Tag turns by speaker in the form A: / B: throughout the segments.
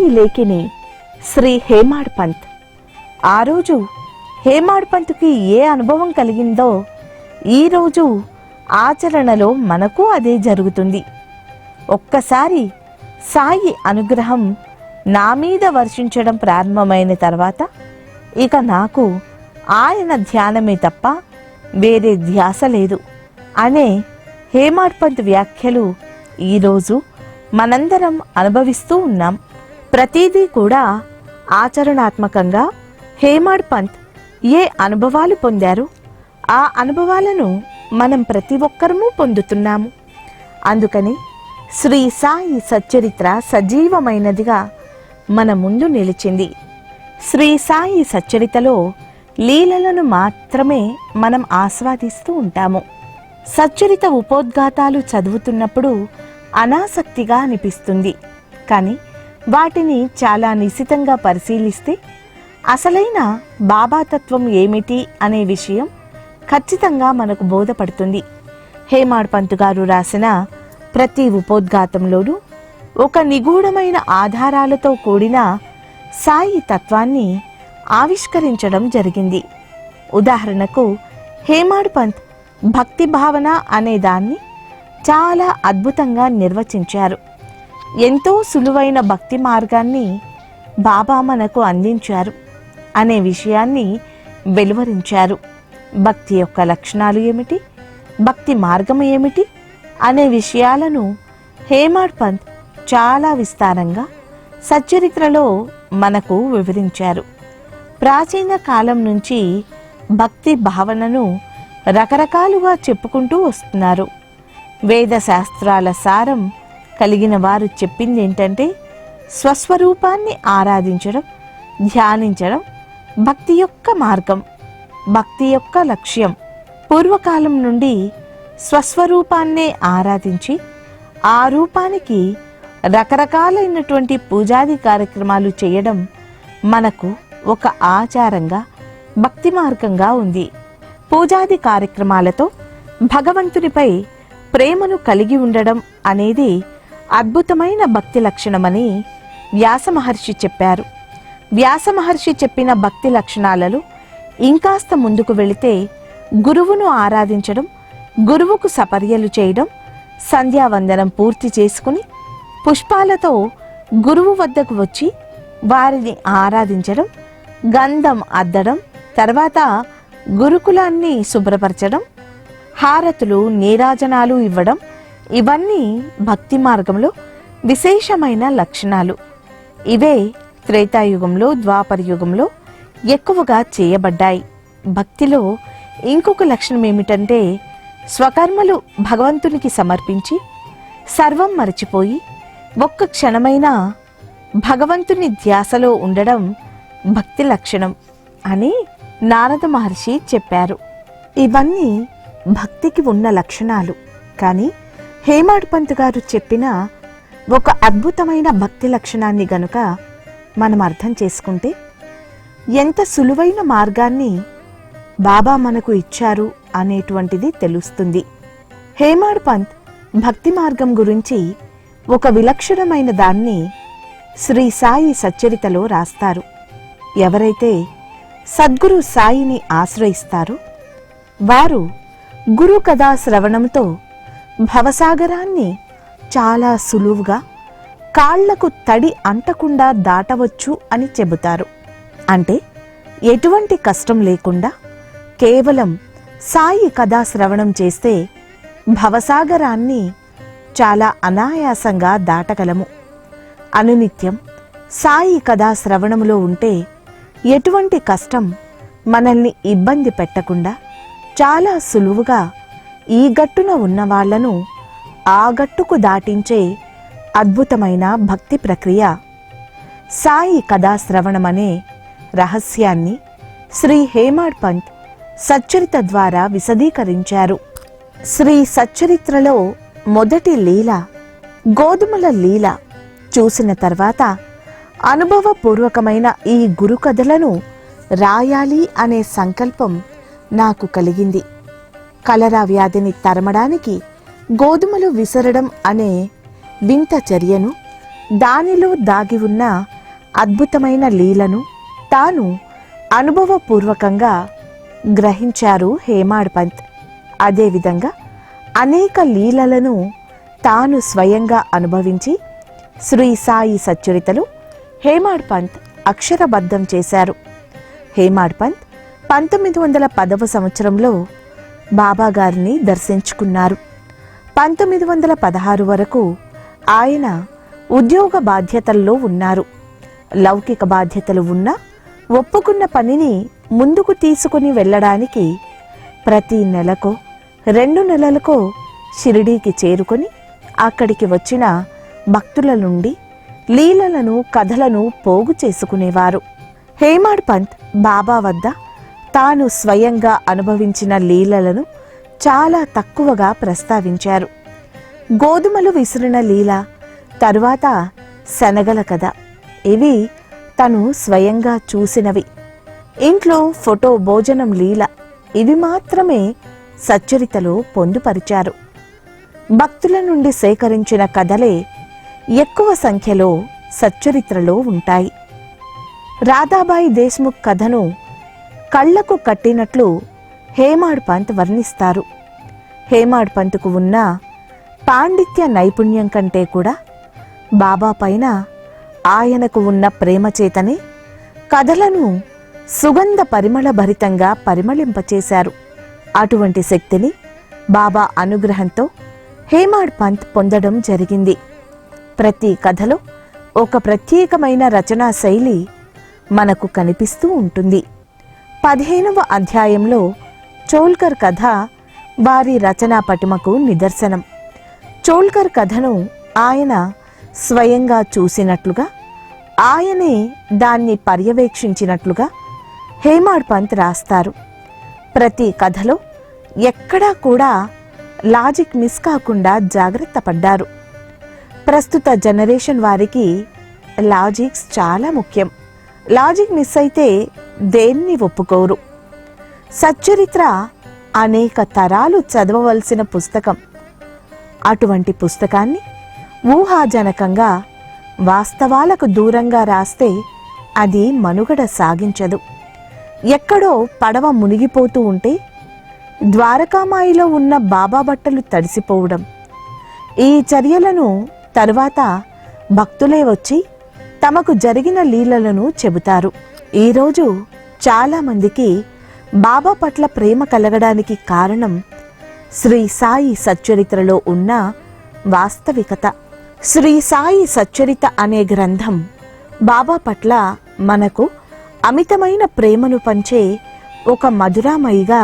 A: సాయి లేఖిని శ్రీ హేమాడ్ పంత్. ఆ రోజు హేమాడ్ పంత్కి ఏ అనుభవం కలిగిందో ఈరోజు ఆచరణలో మనకు అదే జరుగుతుంది. ఒక్కసారి సాయి అనుగ్రహం నా మీద వర్షించడం ప్రారంభమైన తర్వాత ఇక నాకు ఆయన ధ్యానమే తప్ప వేరే ధ్యాస లేదు అనే హేమాడ్ పంత్ వ్యాఖ్యలు ఈరోజు మనందరం అనుభవిస్తూ ఉన్నాం. ప్రతిదీ కూడా ఆచరణాత్మకంగా హేమాడ్ పంత్ ఏ అనుభవాలు పొందారు, ఆ అనుభవాలను మనం ప్రతి ఒక్కరము పొందుతున్నాము. అందుకని శ్రీ సాయి సచ్చరిత్ర సజీవమైనదిగా మన ముందు నిలిచింది. శ్రీ సాయి సచ్చరితలో లీలలను మాత్రమే మనం ఆస్వాదిస్తూ ఉంటాము. సచ్చరిత ఉపోద్ఘాతాలు చదువుతున్నప్పుడు అనాసక్తిగా అనిపిస్తుంది. కానీ వాటిని చాలా నిశితంగా పరిశీలిస్తే అసలైన బాబాతత్వం ఏమిటి అనే విషయం ఖచ్చితంగా మనకు బోధపడుతుంది. హేమాడ్ పంత్ గారు రాసిన ప్రతి ఉపోద్ఘాతంలోనూ ఒక నిగూఢమైన ఆధారాలతో కూడిన సాయి తత్వాన్ని ఆవిష్కరించడం జరిగింది. ఉదాహరణకు హేమాడ్ పంత్ భక్తి భావన అనే దాన్ని చాలా అద్భుతంగా నిర్వచించారు. ఎంతో సులువైన భక్తి మార్గాన్ని బాబా మనకు అందించారు అనే విషయాన్ని వెలువరించారు. భక్తి యొక్క లక్షణాలు ఏమిటి, భక్తి మార్గం ఏమిటి అనే విషయాలను హేమాడ్ పంత్ చాలా విస్తారంగా సచ్చరిత్రలో మనకు వివరించారు. ప్రాచీన కాలం నుంచి భక్తి భావనను రకరకాలుగా చెప్పుకుంటూ వస్తున్నారు. వేద శాస్త్రాల సారం కలిగిన వారు చెప్పింది ఏంటంటే స్వస్వరూపాన్ని ఆరాధించడం, ధ్యానించడం భక్తి యొక్క మార్గం, భక్తి యొక్క లక్ష్యం. పూర్వకాలం నుండి స్వస్వరూపాన్నే ఆరాధించి ఆ రూపానికి రకరకాలైనటువంటి పూజాది కార్యక్రమాలు చేయడం మనకు ఒక ఆచారంగా భక్తి మార్గంగా ఉంది. పూజాది కార్యక్రమాలతో భగవంతునిపై ప్రేమను కలిగి ఉండడం అనేది అద్భుతమైన భక్తి లక్షణమని వ్యాస మహర్షి చెప్పారు. వ్యాస మహర్షి చెప్పిన భక్తి లక్షణాలలో ఇంకాస్త ముందుకు వెళితే గురువును ఆరాధించడం, గురువుకు సపర్యలు చేయడం, సంధ్యావందనం పూర్తి చేసుకుని పుష్పాలతో గురువు వద్దకు వచ్చి వారిని ఆరాధించడం, గంధం అద్దడం, తర్వాత గురుకులాన్ని శుభ్రపరచడం, హారతులు నీరాజనాలు ఇవ్వడం, ఇవన్నీ భక్తి మార్గంలో విశేషమైన లక్షణాలు. ఇవే త్రేతాయుగంలో, ద్వాపర యుగంలో ఎక్కువగా చేయబడ్డాయి. భక్తిలో ఇంకొక లక్షణం ఏమిటంటే స్వకర్మలు భగవంతునికి సమర్పించి సర్వం మరచిపోయి ఒక్క క్షణమైనా భగవంతుని ధ్యాసలో ఉండడం భక్తి లక్షణం అని నారద మహర్షి చెప్పారు. ఇవన్నీ భక్తికి ఉన్న లక్షణాలు. కానీ హేమాడ్ పంత్ గారు చెప్పిన ఒక అద్భుతమైన భక్తి లక్షణాన్ని గనుక మనం అర్థం చేసుకుంటే ఎంత సులువైన మార్గాన్ని బాబా మనకు ఇచ్చారు అనేటువంటిది తెలుస్తుంది. హేమాడ్ పంత్ భక్తి మార్గం గురించి ఒక విలక్షణమైన దాన్ని శ్రీ సాయి సచ్చరితలో రాస్తారు. ఎవరైతే సద్గురు సాయిని ఆశ్రయిస్తారో వారు గురు కథా శ్రవణంతో భవసాగరాన్ని చాలా సులువుగా కాళ్లకు తడి అంటకుండా దాటవచ్చు అని చెబుతారు. అంటే ఎటువంటి కష్టం లేకుండా కేవలం సాయి కథా శ్రవణం చేస్తే భవసాగరాన్ని చాలా అనాయాసంగా దాటగలము. అనునిత్యం సాయి కథా శ్రవణములో ఉంటే ఎటువంటి కష్టం మనల్ని ఇబ్బంది పెట్టకుండా చాలా సులువుగా ఈ గట్టున ఉన్న వాళ్లను ఆ గట్టుకు దాటించే అద్భుతమైన భక్తి ప్రక్రియ సాయి కథా శ్రవణమనే రహస్యాన్ని శ్రీ హేమాడ్ పంత్ సచ్చరిత ద్వారా విశదీకరించారు. శ్రీ సచ్చరిత్రలో మొదటి లీల గోధుమల లీల చూసిన తర్వాత అనుభవపూర్వకమైన ఈ గురు కథలను రాయాలి అనే సంకల్పం నాకు కలిగింది. కలరా వ్యాధిని తరమడానికి గోధుమలు విసరడం అనే వింత చర్యను దానిలో దాగి ఉన్న అద్భుతమైన లీలను తాను అనుభవపూర్వకంగా గ్రహించారు హేమాడ్ పంత్. అదేవిధంగా అనేక లీలలను తాను స్వయంగా అనుభవించి శ్రీ సాయి సచ్చరితలు హేమాడ్ పంత్ అక్షరబద్ధం చేశారు. హేమాడ్ పంత్ 1910వ సంవత్సరంలో బాబాగారిని దర్శించుకున్నారు. 1916 వరకు ఆయన ఉద్యోగ బాధ్యతల్లో ఉన్నారు. లౌకిక బాధ్యతలు ఉన్నా ఒప్పుకున్న పనిని ముందుకు తీసుకుని వెళ్ళడానికి ప్రతి నెలకో 2 నెలలకో షిరిడీకి చేరుకొని అక్కడికి వచ్చిన భక్తుల నుండి లీలలను కథలను పోగు చేసుకునేవారు. హేమాడ్ పంత్ బాబా వద్ద తాను స్వయంగా అనుభవించిన లీలలను చాలా తక్కువగా ప్రస్తావించారు. గోధుమలు విసిరిన లీల, తరువాత శనగల కథ, ఇవి తను స్వయంగా చూసినవి. ఇంట్లో ఫోటో భోజనం లీల, ఇవి మాత్రమే సచ్చరితలో పొందుపరిచారు. భక్తుల నుండి సేకరించిన కథలే ఎక్కువ సంఖ్యలో సచ్చరిత్రలో ఉంటాయి. రాధాబాయి దేశ్ముఖ్ కథను కళ్లకు కట్టినట్లు హేమాడ్ పంత్ వర్ణిస్తారు. హేమాడ్ పంత్కు ఉన్న పాండిత్య నైపుణ్యం కంటే కూడా బాబా పైన ఆయనకు ఉన్న ప్రేమ చేతనే కథలను సుగంధ పరిమళ భరితంగా పరిమళింపచేశారు. అటువంటి శక్తిని బాబా అనుగ్రహంతో హేమాడ్ పంత్ పొందడం జరిగింది. ప్రతి కథలో ఒక ప్రత్యేకమైన రచనా శైలి మనకు కనిపిస్తూ ఉంటుంది. 15వ అధ్యాయంలో చోల్కర్ కథ వారి రచనా పటిమకు నిదర్శనం. చోల్కర్ కథను ఆయన స్వయంగా చూసినట్లుగా, ఆయనే దాన్ని పర్యవేక్షించినట్లుగా హేమాడ్ పంత్ రాస్తారు. ప్రతి కథలో ఎక్కడా కూడా లాజిక్ మిస్ కాకుండా జాగ్రత్త పడ్డారు. ప్రస్తుత జనరేషన్ వారికి లాజిక్స్ చాలా ముఖ్యం. లాజిక్ మిస్ అయితే దేన్ని ఒప్పుకోరు. సచ్చరిత్ర అనేక తరాలు చదవవలసిన పుస్తకం. అటువంటి పుస్తకాన్ని ఊహాజనకంగా వాస్తవాలకు దూరంగా రాస్తే అది మనుగడ సాగించదు. ఎక్కడో పడవ మునిగిపోతూ ఉంటే ద్వారకామాయిలో ఉన్న బాబా బట్టలు తడిసిపోవడం, ఈ చర్యలను తరువాత భక్తులే వచ్చి తమకు జరిగిన లీలలను చెబుతారు. ఈరోజు చాలామందికి బాబా పట్ల ప్రేమ కలగడానికి కారణం శ్రీ సాయి సచ్చరిత్రలో ఉన్న వాస్తవికత. శ్రీ సాయి సచ్చరిత అనే గ్రంథం బాబా పట్ల మనకు అమితమైన ప్రేమను పంచే ఒక మధురామయిగా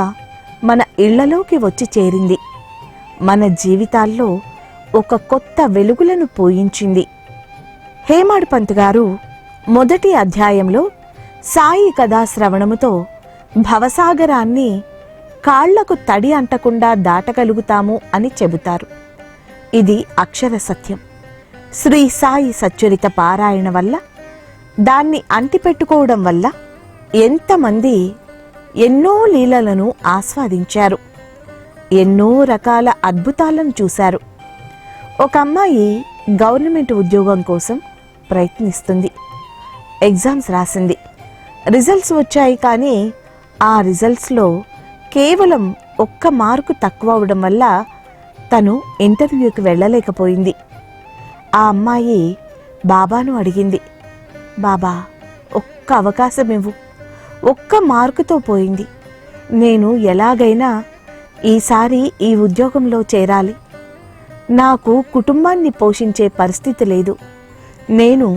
A: మన ఇళ్లలోకి వచ్చి చేరింది. మన జీవితాల్లో ఒక కొత్త వెలుగులను పోయించింది. హేమాడ్ పంత్ గారు మొదటి అధ్యాయంలో సాయి కథా శ్రవణముతో భవసాగరాన్ని కాళ్లకు తడి అంటకుండా దాటగలుగుతాము అని చెబుతారు. ఇది అక్షర సత్యం. శ్రీ సాయి సచ్చరిత పారాయణ వల్ల, దాన్ని అంటిపెట్టుకోవడం వల్ల ఎంతమంది ఎన్నో లీలలను ఆస్వాదించారు, ఎన్నో రకాల అద్భుతాలను చూశారు. ఒక అమ్మాయి గవర్నమెంట్ ఉద్యోగం కోసం ప్రయత్నిస్తుంది. ఎగ్జామ్స్ రాసింది, రిజల్ట్స్ వచ్చాయి. కానీ ఆ రిజల్ట్స్లో కేవలం 1 మార్కు తక్కువ అవడం వల్ల తను ఇంటర్వ్యూకి వెళ్ళలేకపోయింది. ఆ అమ్మాయి బాబాను అడిగింది, బాబా ఒక్క అవకాశం ఇవ్వు, 1 మార్కుతో పోయింది, నేను ఎలాగైనా ఈసారి ఈ ఉద్యోగంలో చేరాలి, నాకు కుటుంబాన్ని పోషించే పరిస్థితి లేదు, నేను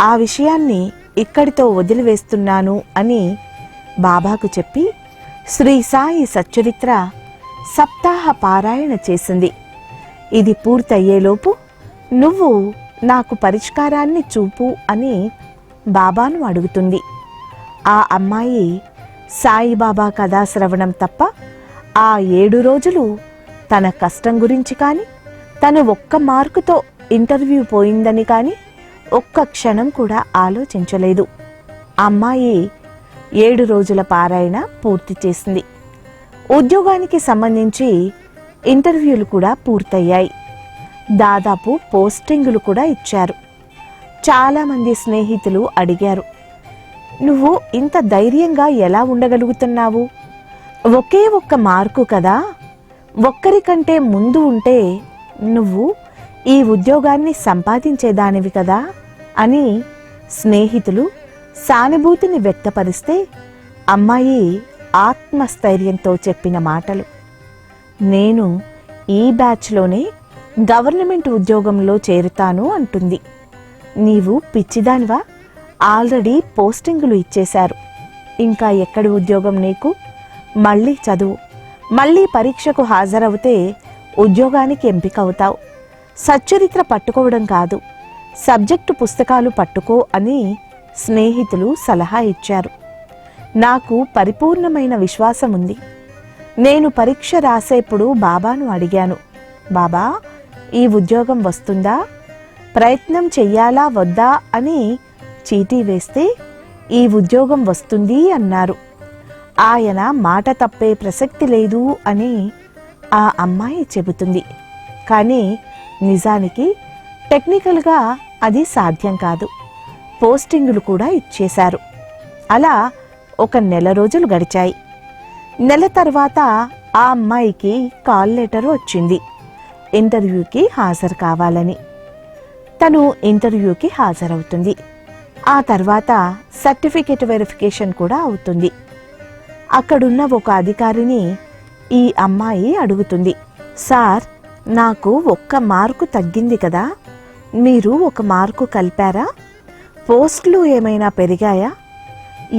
A: ఆ విషయాన్ని ఇక్కడితో వదిలివేస్తున్నాను అని బాబాకు చెప్పి శ్రీ సాయి సచ్చరిత్ర సప్తాహ పారాయణ చేసింది. ఇది పూర్తయ్యేలోపు నువ్వు నాకు పరిష్కారాన్ని చూపు అని బాబాను అడుగుతుంది. ఆ అమ్మాయి సాయిబాబా కథా శ్రవణం తప్ప ఆ 7 రోజులు తన కష్టం గురించి కానీ, తను 1 మార్కుతో ఇంటర్వ్యూ పోయిందని కానీ ఒక్క క్షణం కూడా ఆలోచించలేదు. అమ్మాయి 7 రోజుల పారాయణ పూర్తి చేసింది. ఉద్యోగానికి సంబంధించి ఇంటర్వ్యూలు కూడా పూర్తయ్యాయి. దాదాపు పోస్టింగులు కూడా ఇచ్చారు. చాలామంది స్నేహితులు అడిగారు, నువ్వు ఇంత ధైర్యంగా ఎలా ఉండగలుగుతున్నావు? ఒకే ఒక్క మార్కు కదా, ఒక్కరికంటే ముందు ఉంటే నువ్వు ఈ ఉద్యోగాన్ని సంపాదించేదానివి కదా అని స్నేహితులు సానుభూతిని వ్యక్తపరిస్తే అమ్మాయి ఆత్మస్థైర్యంతో చెప్పిన మాటలు. నేను ఈ బ్యాచ్లోనే గవర్నమెంట్ ఉద్యోగంలో చేరుతాను అంటుంది. నీవు పిచ్చిదానివా? ఆల్రెడీ పోస్టింగులు ఇచ్చేశారు. ఇంకా ఎక్కడి ఉద్యోగం నీకు? మళ్ళీ చదువు, మళ్ళీ పరీక్షకు హాజరవుతే ఉద్యోగానికి ఎంపిక అవుతావు. సచ్చరిత్ర పట్టుకోవడం కాదు, సబ్జెక్టు పుస్తకాలు పట్టుకో అని స్నేహితులు సలహా ఇచ్చారు. నాకు పరిపూర్ణమైన విశ్వాసం ఉంది. నేను పరీక్ష రాసేప్పుడు బాబాను అడిగాను, బాబా ఈ ఉద్యోగం వస్తుందా, ప్రయత్నం చెయ్యాలా వద్దా అని చీటీ వేస్తే ఈ ఉద్యోగం వస్తుంది అన్నారు. ఆయన మాట తప్పే ప్రసక్తి లేదు అని ఆ అమ్మాయి చెబుతుంది. కానీ నిజానికి టెక్నికల్గా అది సాధ్యం కాదు. పోస్టింగులు కూడా ఇచ్చేశారు. అలా ఒక నెల రోజులు గడిచాయి. నెల తర్వాత ఆ అమ్మాయికి కాల్ లెటర్ వచ్చింది, ఇంటర్వ్యూకి హాజరు కావాలని. తను ఇంటర్వ్యూకి హాజరవుతుంది. ఆ తర్వాత సర్టిఫికేట్ వెరిఫికేషన్ కూడా అవుతుంది. అక్కడున్న ఒక అధికారిని ఈ అమ్మాయి అడుగుతుంది, సార్ నాకు 1 మార్కు తగ్గింది కదా, మీరు 1 మార్కు కలిపారా? పోస్టులు ఏమైనా పెరిగాయా?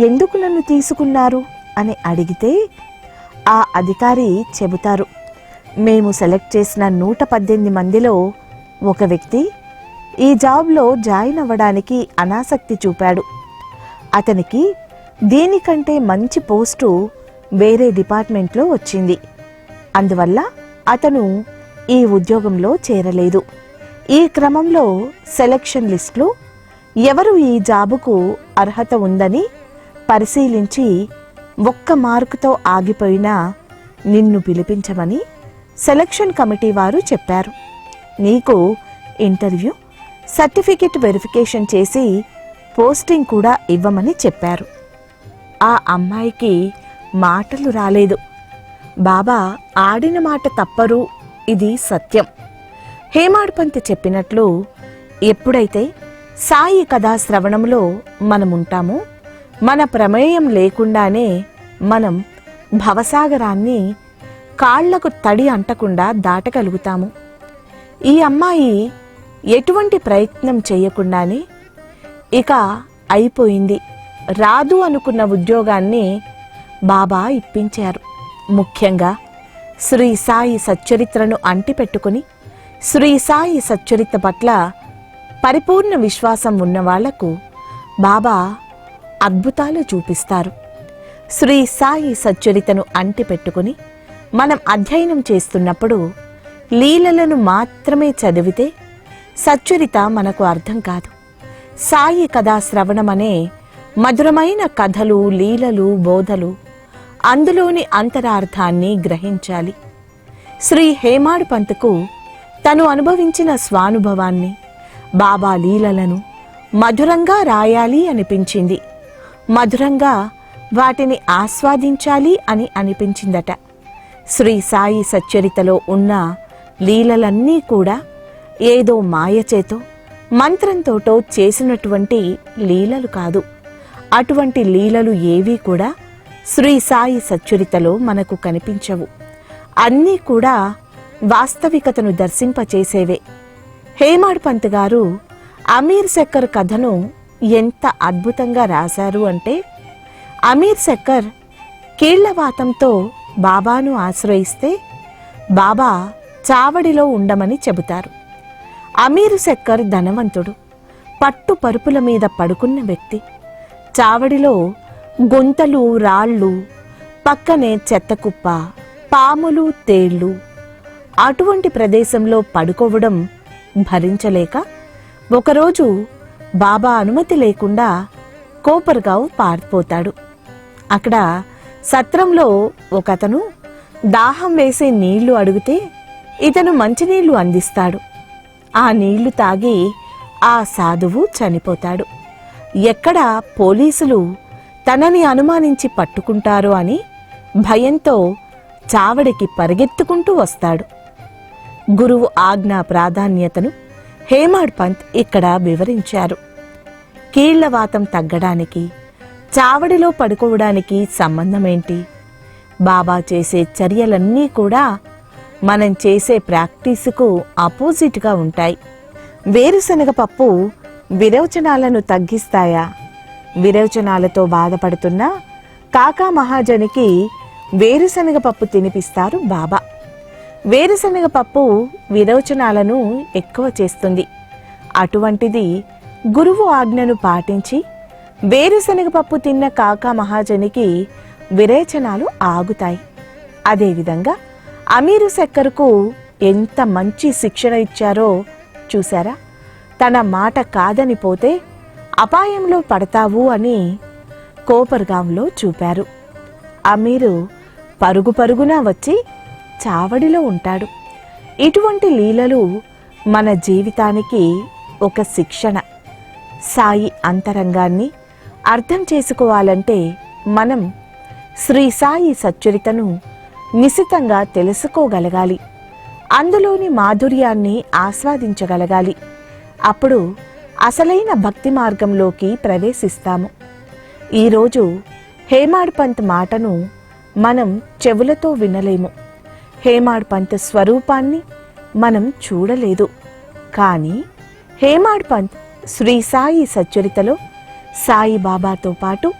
A: ఎందుకు నన్ను తీసుకున్నారు అని అడిగితే ఆ అధికారి చెబుతారు, మేము సెలెక్ట్ చేసిన 118 మందిలో ఒక వ్యక్తి ఈ జాబ్లో జాయిన్ అవ్వడానికి అనాసక్తి చూపాడు. అతనికి దీనికంటే మంచి పోస్టు వేరే డిపార్ట్మెంట్లో వచ్చింది. అందువల్ల అతను ఈ ఉద్యోగంలో చేరలేదు. ఈ క్రమంలో సెలక్షన్ లిస్టులో ఎవరు ఈ జాబుకు అర్హత ఉందని పరిశీలించి 1 మార్కుతో ఆగిపోయినా నిన్ను పిలిపించమని సెలక్షన్ కమిటీ వారు చెప్పారు. నీకు ఇంటర్వ్యూ, సర్టిఫికెట్ వెరిఫికేషన్ చేసి పోస్టింగ్ కూడా ఇవ్వమని చెప్పారు. ఆ అమ్మాయికి మాటలు రాలేదు. బాబా ఆడిన మాట తప్పరు, ఇది సత్యం. హేమాడ్పంత్ చెప్పినట్లు ఎప్పుడైతే సాయి కథా శ్రవణంలో మనముంటామో మన ప్రమేయం లేకుండానే మనం భవసాగరాన్ని కాళ్లకు తడి అంటకుండా దాటగలుగుతాము. ఈ అమ్మాయి ఎటువంటి ప్రయత్నం చేయకుండానే ఇక అయిపోయింది, రాదు అనుకున్న ఉద్యోగాన్ని బాబా ఇప్పించారు. ముఖ్యంగా శ్రీ సాయి సచ్చరిత్రను అంటిపెట్టుకుని శ్రీ సాయి సచ్చరిత్ర పట్ల పరిపూర్ణ విశ్వాసం ఉన్న వాళ్లకు బాబా అద్భుతాలు చూపిస్తారు. శ్రీ సాయి సచ్చరితను అంటిపెట్టుకుని మనం అధ్యయనం చేస్తున్నప్పుడు లీలలను మాత్రమే చదివితే సచ్చరిత మనకు అర్థం కాదు. సాయి కథా శ్రవణమనే మధురమైన కథలు, లీలలు, బోధలు, అందులోని అంతరార్థాన్ని గ్రహించాలి. శ్రీ హేమాడ్పంత్కు తను అనుభవించిన స్వానుభవాన్ని, బాబా లీలలను మధురంగా రాయాలి అనిపించింది. మధురంగా వాటిని ఆస్వాదించాలి అని అనిపించిందట. శ్రీ సాయి సచ్చరితలో ఉన్న లీలలన్నీ కూడా ఏదో మాయచేతో మంత్రంతోటో చేసినటువంటి లీలలు కాదు. అటువంటి లీలలు ఏవీ కూడా శ్రీ సాయి సచ్చరితలో మనకు కనిపించవు. అన్నీ కూడా వాస్తవికతను దర్శింపచేసేవే. హేమాడ్పంత్ గారు అమీర్ శక్కర్ కథను ఎంత అద్భుతంగా రాశారు అంటే, అమీర్ శక్కర్ కీళ్లవాతంతో బాబాను ఆశ్రయిస్తే బాబా చావడిలో ఉండమని చెబుతారు. అమీర్ శక్కర్ ధనవంతుడు, పట్టు పరుపుల మీద పడుకున్న వ్యక్తి. చావడిలో గుంతలు, రాళ్ళు, పక్కనే చెత్తకుప్ప, పాములు, తేళ్లు. అటువంటి ప్రదేశంలో పడుకోవడం భరించలేక ఒకరోజు బాబా అనుమతి లేకుండా కోపర్గావ్ పారిపోతాడు. అక్కడ సత్రంలో ఒకతను దాహం వేసే నీళ్లు అడిగితే ఇతను మంచినీళ్లు అందిస్తాడు. ఆ నీళ్లు తాగి ఆ సాధువు చనిపోతాడు. ఎక్కడ పోలీసులు తనని అనుమానించి పట్టుకుంటారో అని భయంతో చావడికి పరిగెత్తుకుంటూ వస్తాడు. గురువు ఆజ్ఞా ప్రాధాన్యతను హేమాడ్ పంత్ ఇక్కడ వివరించారు. కీళ్లవాతం తగ్గడానికి చావడిలో పడుకోవడానికి సంబంధమేంటి? బాబా చేసే చర్యలన్నీ కూడా మనం చేసే ప్రాక్టీసుకు ఆపోజిట్గా ఉంటాయి. వేరుశనగ పప్పు విరోచనాలను తగ్గిస్తాయా? విరోచనాలతో బాధపడుతున్న కాకా మహాజనికి వేరుశనగ పప్పు తినిపిస్తారు బాబా. వేరుశనగ పప్పు విరోచనాలను ఎక్కువ చేస్తుంది. అటువంటిది గురువు ఆజ్ఞను పాటించి వేరుశనగ పప్పు తిన్న కాకా మహాజనికి విరేచనాలు ఆగుతాయి. అదేవిధంగా అమీరు శక్కర్కు ఎంత మంచి శిక్షణ ఇచ్చారో చూశారా? తన మాట కాదని పోతే అపాయంలో పడతావు అని కోపర్గాంలో చూపారు. అమీరు పరుగు పరుగున వచ్చి చావడిలో ఉంటాడు. ఇటువంటి లీలలు మన జీవితానికి ఒక శిక్షణ. సాయి అంతరంగాన్ని అర్థం చేసుకోవాలంటే మనం శ్రీ సాయి సచ్చరితను నిశితంగా తెలుసుకోగలగాలి. అందులోని మాధుర్యాన్ని ఆస్వాదించగలగాలి. అప్పుడు అసలైన భక్తి మార్గంలోకి ప్రవేశిస్తాము. ఈరోజు హేమాడ్ పంత్ మాటను మనం చెవులతో వినలేము. హేమాడ్ పంత్ స్వరూపాన్ని మనం చూడలేదు. కానీ హేమాడ్ పంత్ శ్రీ సాయి సచ్చరితలో సాయిబాబాతో పాటు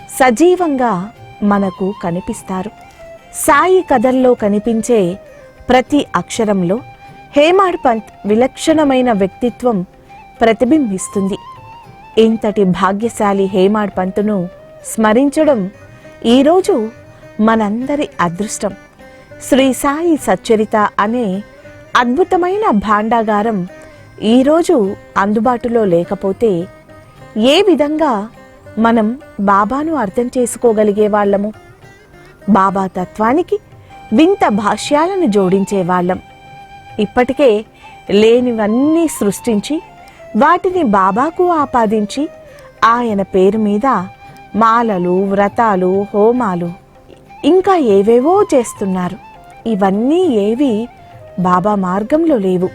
A: సజీవంగా మనకు కనిపిస్తారు. సాయి కథల్లో కనిపించే ప్రతి అక్షరంలో హేమాడ్ పంత్ విలక్షణమైన వ్యక్తిత్వం ప్రతిబింబిస్తుంది. ఇంతటి భాగ్యశాలి హేమాడ్ పంత్ను స్మరించడం ఈరోజు మనందరి అదృష్టం. శ్రీ సాయి సచ్చరిత అనే అద్భుతమైన భాండాగారం ఈరోజు అందుబాటులో లేకపోతే ఏ విధంగా మనం బాబాను అర్థం చేసుకోగలిగే వాళ్ళము? బాబా తత్వానికి వింత భాష్యాలను జోడించేవాళ్ళం. ఇప్పటికే లేనివన్నీ సృష్టించి వాటిని బాబాకు ఆపాదించి ఆయన పేరు మీద మాలలు, వ్రతాలు, హోమాలు ఇంకా ఏవేవో చేస్తున్నారు. ఇవన్నీ ఏవి బాబా మార్గంలో లేవు.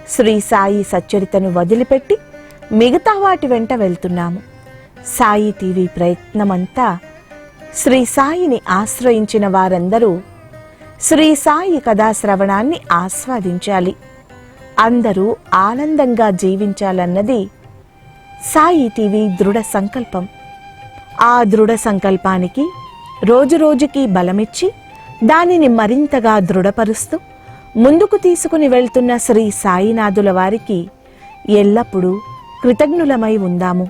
A: శ్రీ సాయి సచ్చరితను వదిలిపెట్టి మిగతా వాటి వెంట వెళ్తున్నాము. సాయి టీవీ ప్రయత్నమంతా శ్రీ సాయిని ఆశ్రయించిన వారందరూ శ్రీ సాయి కథాశ్రవణాన్ని ఆస్వాదించాలి. అందరూ ఆనందంగా జీవించాలన్నది సాయి టీవీ దృఢ సంకల్పం. ఆ దృఢ సంకల్పానికి రోజురోజుకి బలమిచ్చి దానిని మరింతగా దృఢపరుస్తూ ముందుకు తీసుకుని వెళ్తున్న శ్రీ సాయినాథుల వారికి ఎల్లప్పుడూ కృతజ్ఞులమై ఉందాము.